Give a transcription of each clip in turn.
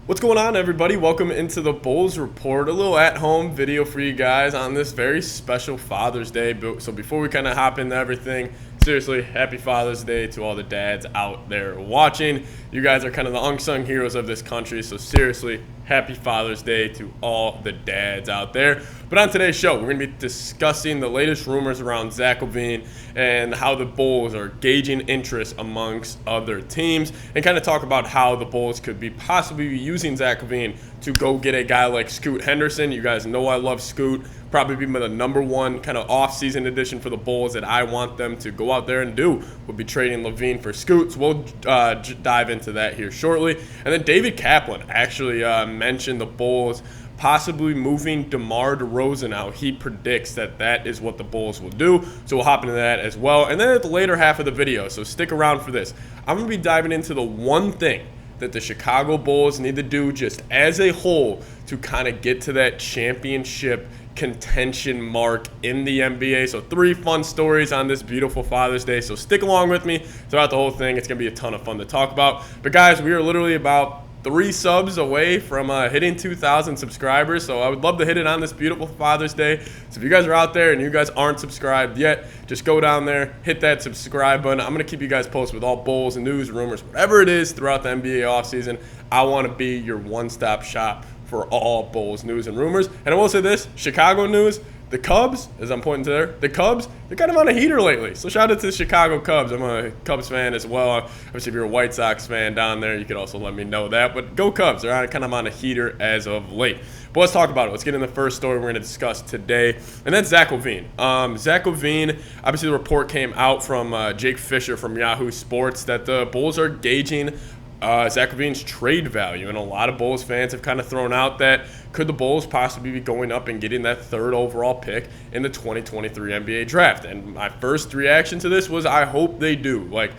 What's going on, everybody? Welcome into the Bulls Report, a little at-home video for you guys on this very special Father's Day. So before we kind of hop into everything, seriously, happy Father's Day to all the dads out there watching. You guys are kind of the unsung heroes of this country, so seriously, happy Father's Day to all the dads out there. But on today's show, we're going to be discussing the latest rumors around Zach LaVine and how the Bulls are gauging interest amongst other teams, and kind of talk about how the Bulls could be possibly using Zach LaVine to go get a guy like Scoot Henderson. You guys know I love Scoot. Probably be the number one kind of off-season addition for the Bulls that I want them to go out there and do would be trading LaVine for Scoot. So we'll dive into that here shortly. And then David Kaplan actually mentioned the Bulls possibly moving DeMar DeRozan out. He predicts that is what the Bulls will do. So we'll hop into that as well. And then at the later half of the video, so stick around for this, I'm going to be diving into the one thing that the Chicago Bulls need to do just as a whole to kind of get to that championship contention mark in the NBA. So 3 fun stories on this beautiful Father's Day. So stick along with me throughout the whole thing. It's going to be a ton of fun to talk about. But guys, we are literally about 3 subs away from hitting 2,000 subscribers. So I would love to hit it on this beautiful Father's Day. So if you guys are out there and you guys aren't subscribed yet, just go down there, hit that subscribe button. I'm going to keep you guys posted with all Bulls and news, rumors, whatever it is throughout the NBA offseason. I want to be your one-stop shop for all Bulls news and rumors. And I will say this, Chicago news, the Cubs, as I'm pointing to there, the Cubs, they're kind of on a heater lately. So shout out to the Chicago Cubs. I'm a Cubs fan as well. Obviously, if you're a White Sox fan down there, you could also let me know that. But go Cubs. They're kind of on a heater as of late. But let's talk about it. Let's get in the first story we're going to discuss today, and that's Zach LaVine. Zach LaVine, obviously the report came out from Jake Fisher from Yahoo Sports that the Bulls are gauging Zach LaVine's trade value, and a lot of Bulls fans have kind of thrown out that could the Bulls possibly be going up and getting that 3rd overall pick in the 2023 NBA draft. And my first reaction to this was I hope they do. Like,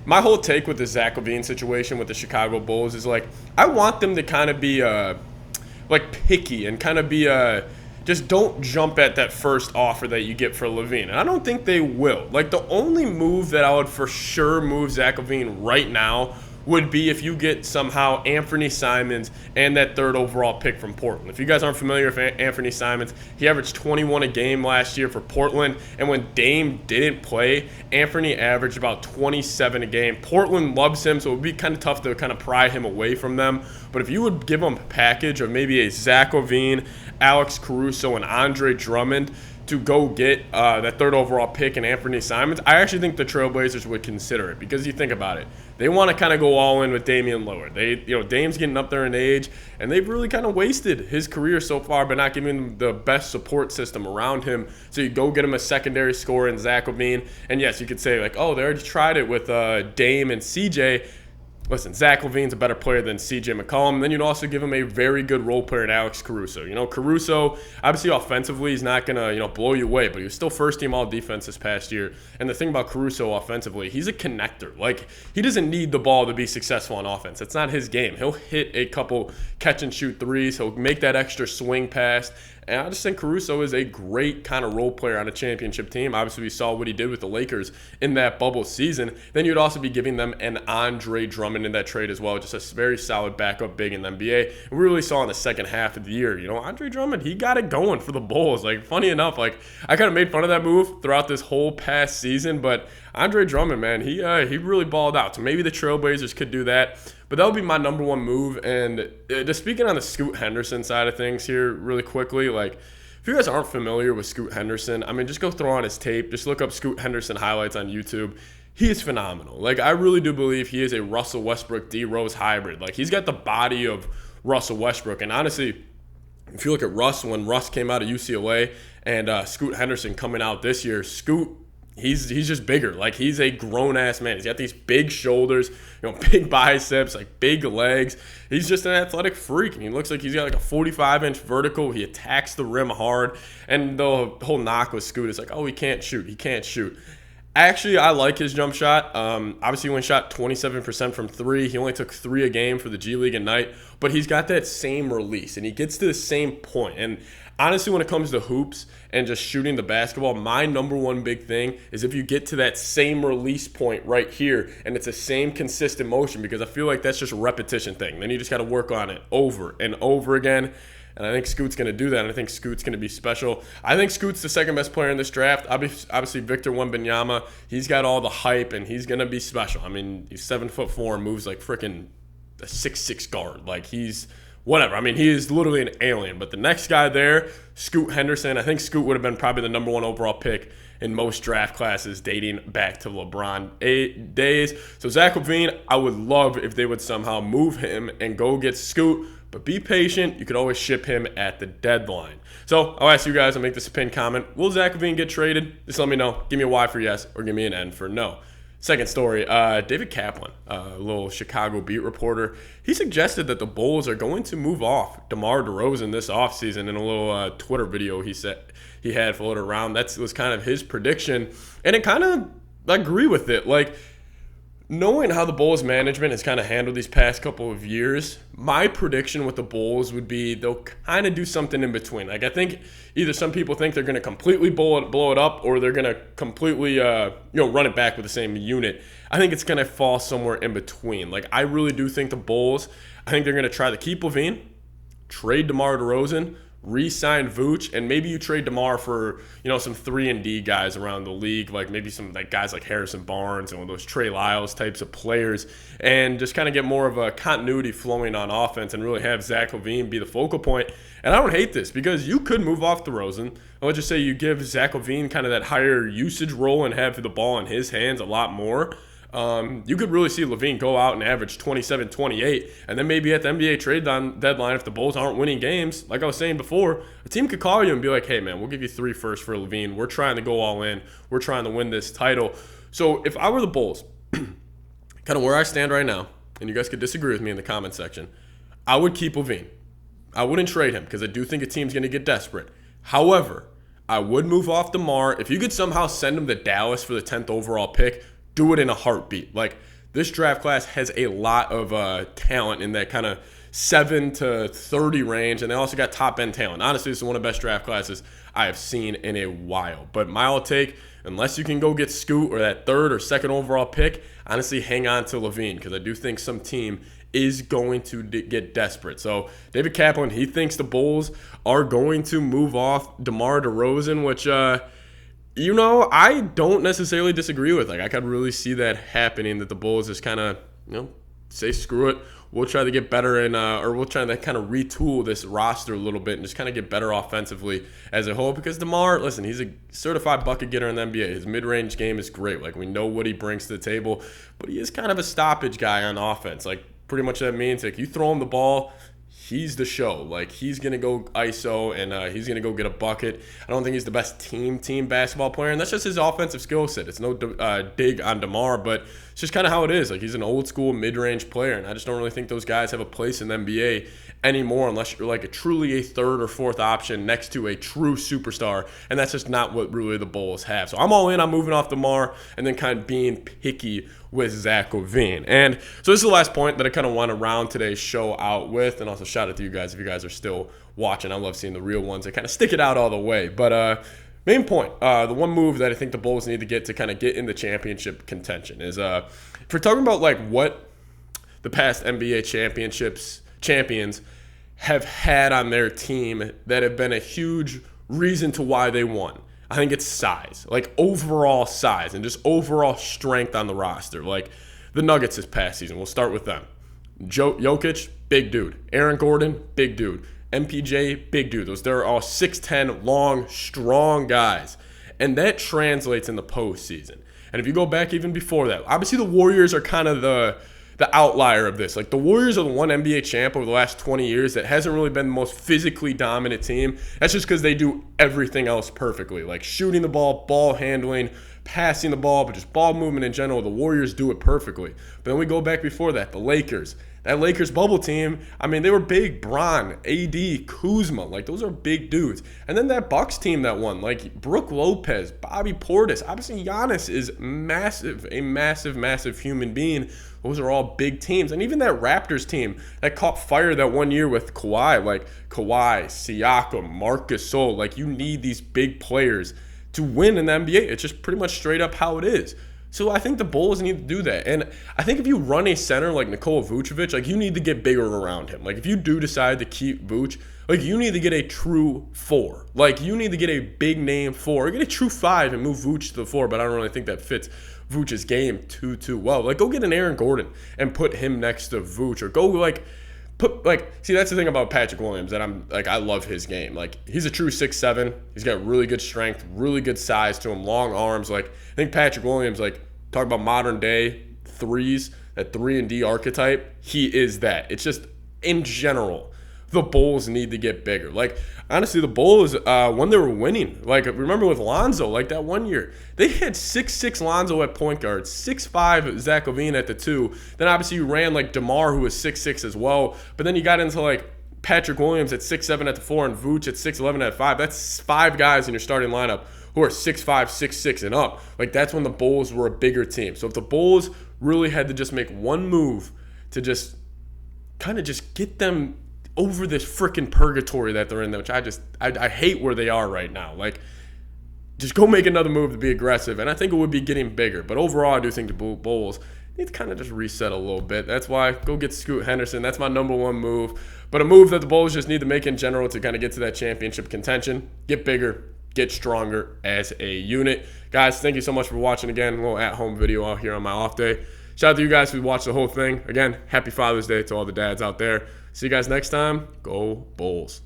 my whole take with the Zach LaVine situation with the Chicago Bulls is like I want them to kind of be like picky and kind of be just don't jump at that first offer that you get for LaVine. And I don't think they will. Like, the only move that I would for sure move Zach LaVine right now would be if you get somehow Anthony Simons and that 3rd overall pick from Portland. If you guys aren't familiar with Anthony Simons, he averaged 21 a game last year for Portland, and when Dame didn't play, Anthony averaged about 27 a game. Portland loves him, so it would be kind of tough to kind of pry him away from them. But if you would give him a package of maybe a Zach LaVine, Alex Caruso, and Andre Drummond to go get that 3rd overall pick and Anthony Simons, I actually think the Trailblazers would consider it, because you think about it, they want to kind of go all in with Damian Lillard. Dame's getting up there in age, and they've really kind of wasted his career so far by not giving him the best support system around him. So you go get him a secondary scorer in Zach LaVine, and yes, you could say like, oh, they already tried it with Dame and CJ. Listen, Zach LaVine's a better player than CJ McCollum. And then you'd also give him a very good role player in Alex Caruso. Caruso, obviously offensively, he's not going to, blow you away, but he was still first-team all-defense this past year. And the thing about Caruso offensively, he's a connector. Like, he doesn't need the ball to be successful on offense. That's not his game. He'll hit a couple catch-and-shoot threes. He'll make that extra swing pass. And I just think Caruso is a great kind of role player on a championship team. Obviously, we saw what he did with the Lakers in that bubble season. Then you'd also be giving them an Andre Drummond in that trade as well, just a very solid backup big in the NBA. And we really saw in the second half of the year, Andre Drummond, he got it going for the Bulls. Like, funny enough, like, I kind of made fun of that move throughout this whole past season, but Andre Drummond, man, he really balled out. So maybe the Trailblazers could do that. But that would be my number one move. And just speaking on the Scoot Henderson side of things here really quickly, like, if you guys aren't familiar with Scoot Henderson, I mean, just go throw on his tape. Just look up Scoot Henderson highlights on YouTube. He is phenomenal. Like, I really do believe he is a Russell Westbrook D-Rose hybrid. Like, he's got the body of Russell Westbrook. And honestly, if you look at Russ, when Russ came out of UCLA and Scoot Henderson coming out this year, Scoot, he's just bigger. Like, he's a grown-ass man. He's got these big shoulders, big biceps, like big legs. He's just an athletic freak, and he looks like he's got like a 45-inch vertical. He attacks the rim hard, and the whole knock with Scoot is like, oh, he can't shoot. He can't shoot. Actually, I like his jump shot. Obviously, he only shot 27% from three. He only took 3 a game for the G League at night, but he's got that same release, and he gets to the same point. And honestly, when it comes to hoops and just shooting the basketball, my number one big thing is if you get to that same release point right here, and it's the same consistent motion, because I feel like that's just a repetition thing. Then you just got to work on it over and over again. And I think Scoot's going to do that, and I think Scoot's going to be special. I think Scoot's the second best player in this draft. Obviously, Victor Wembanyama, he's got all the hype, and he's going to be special. I mean, he's 7'4" and moves like freaking a 6'6" guard. Like, he's whatever. I mean, he is literally an alien. But the next guy there, Scoot Henderson, I think Scoot would have been probably the number 1 overall pick in most draft classes dating back to LeBron days. So Zach LaVine, I would love if they would somehow move him and go get Scoot. But be patient. You could always ship him at the deadline. So I'll ask you guys, I'll make this a pinned comment. Will Zach LaVine get traded? Just let me know. Give me a Y for yes or give me an N for no. Second story, David Kaplan, a little Chicago beat reporter, he suggested that the Bulls are going to move off DeMar DeRozan this offseason in a little Twitter video he had floated around. That was kind of his prediction, and it kind of agree with it. Like, knowing how the Bulls management has kind of handled these past couple of years, my prediction with the Bulls would be they'll kind of do something in between. Like, I think either some people think they're going to completely blow it up, or they're going to completely run it back with the same unit. I think it's going to fall somewhere in between. Like, I really do think the Bulls, I think they're going to try to keep LaVine, trade DeMar DeRozan, re-sign Vooch, and maybe you trade DeMar for, some 3-and-D guys around the league, like maybe some guys like Harrison Barnes and one of those Trey Lyles types of players, and just kind of get more of a continuity flowing on offense and really have Zach LaVine be the focal point. And I don't hate this, because you could move off DeRozan, and let's just say you give Zach LaVine kind of that higher usage role and have the ball in his hands a lot more. You could really see LaVine go out and average 27, 28, and then maybe at the NBA trade deadline, if the Bulls aren't winning games, like I was saying before, a team could call you and be like, hey, man, we'll give you 3 firsts for LaVine. We're trying to go all in. We're trying to win this title. So if I were the Bulls, kind of where I stand right now, and you guys could disagree with me in the comment section, I would keep LaVine. I wouldn't trade him, because I do think a team's going to get desperate. However, I would move off DeMar. If you could somehow send him to Dallas for the 10th overall pick, do it in a heartbeat. Like, this draft class has a lot of talent in that kind of 7 to 30 range, and they also got top-end talent. Honestly, this is one of the best draft classes I have seen in a while. But my take, unless you can go get Scoot or that 3rd or 2nd overall pick, honestly, hang on to LaVine, because I do think some team is going to get desperate. So David Kaplan, he thinks the Bulls are going to move off DeMar DeRozan, which I don't necessarily disagree with. Like, I could really see that happening, that the Bulls just kind of, say screw it. We'll try to get better or we'll try to kind of retool this roster a little bit and just kind of get better offensively as a whole. Because DeMar, listen, he's a certified bucket getter in the NBA. His mid-range game is great. Like, we know what he brings to the table, but he is kind of a stoppage guy on offense. Like, pretty much that means, like, you throw him the ball, he's the show. Like, he's going to go ISO, and he's going to go get a bucket. I don't think he's the best team basketball player, and that's just his offensive skill set. It's no dig on DeMar, but it's just kind of how it is. Like, he's an old-school mid-range player, and I just don't really think those guys have a place in the NBA anymore unless you're like truly a 3rd or 4th option next to a true superstar, and that's just not what really the Bulls have. So I'm all in on moving off DeMar and then kind of being picky with Zach LaVine. And so this is the last point that I kind of want to round today's show out with, and also shout out to you guys if you guys are still watching. I love seeing the real ones that kind of stick it out all the way. But main point, the one move that I think the Bulls need to get to kind of get in the championship contention is if we're talking about like what the past NBA champions have had on their team that have been a huge reason to why they won. I think it's size, like overall size and just overall strength on the roster. Like the Nuggets this past season, we'll start with them. Jokic, big dude. Aaron Gordon, big dude. MPJ, big dude. They're all 6'10", long, strong guys. And that translates in the postseason. And if you go back even before that, obviously the Warriors are kind of the outlier of this. Like, the Warriors are the one NBA champ over the last 20 years that hasn't really been the most physically dominant team. That's just because they do everything else perfectly. Like shooting the ball handling, passing the ball, but just ball movement in general. The Warriors do it perfectly. But then we go back before that, the Lakers. That Lakers bubble team, I mean, they were big. Bron, AD, Kuzma, like those are big dudes. And then that Bucks team that won, like Brook Lopez, Bobby Portis. Obviously, Giannis is massive, a massive, massive human being. Those are all big teams. And even that Raptors team that caught fire that one year with Kawhi, like Kawhi, Siakam, Marc Gasol. Like, you need these big players to win in the NBA. It's just pretty much straight up how it is. So I think the Bulls need to do that. And I think if you run a center like Nikola Vucevic, like, you need to get bigger around him. Like, if you do decide to keep Vuce, like, you need to get a true 4. Like, you need to get a big name 4. Or get a true 5 and move Vuce to the 4, but I don't really think that fits Vuce's game too well. Like, go get an Aaron Gordon and put him next to Vuce. Or go, like, see, that's the thing about Patrick Williams that I love his game. Like, he's a true 6'7". He's got really good strength, really good size to him, long arms. Like, I think Patrick Williams, like, talk about modern day threes, that 3-and-D archetype, he is that. It's just, in general, the Bulls need to get bigger. Like, honestly, the Bulls, when they were winning, like, remember with Lonzo, like that one year, they had 6'6" Lonzo at point guard, 6'5" Zach LaVine at the 2. Then obviously you ran like DeMar, who was 6'6" as well. But then you got into like Patrick Williams at 6'7" at the 4 and Vuce at 6'11" at 5. That's 5 guys in your starting lineup who are 6'5", 6'6", and up. Like, that's when the Bulls were a bigger team. So if the Bulls really had to just make one move to just kind of just get them over this freaking purgatory that they're in, which I hate where they are right now. Like, just go make another move to be aggressive, and I think it would be getting bigger. But overall, I do think the Bulls need to kind of just reset a little bit. That's why go get Scoot Henderson. That's my number one move. But a move that the Bulls just need to make in general to kind of get to that championship contention, get bigger, get stronger as a unit. Guys, thank you so much for watching again. A little at-home video out here on my off day. Shout out to you guys who watched the whole thing. Again, happy Father's Day to all the dads out there. See you guys next time. Go Bulls.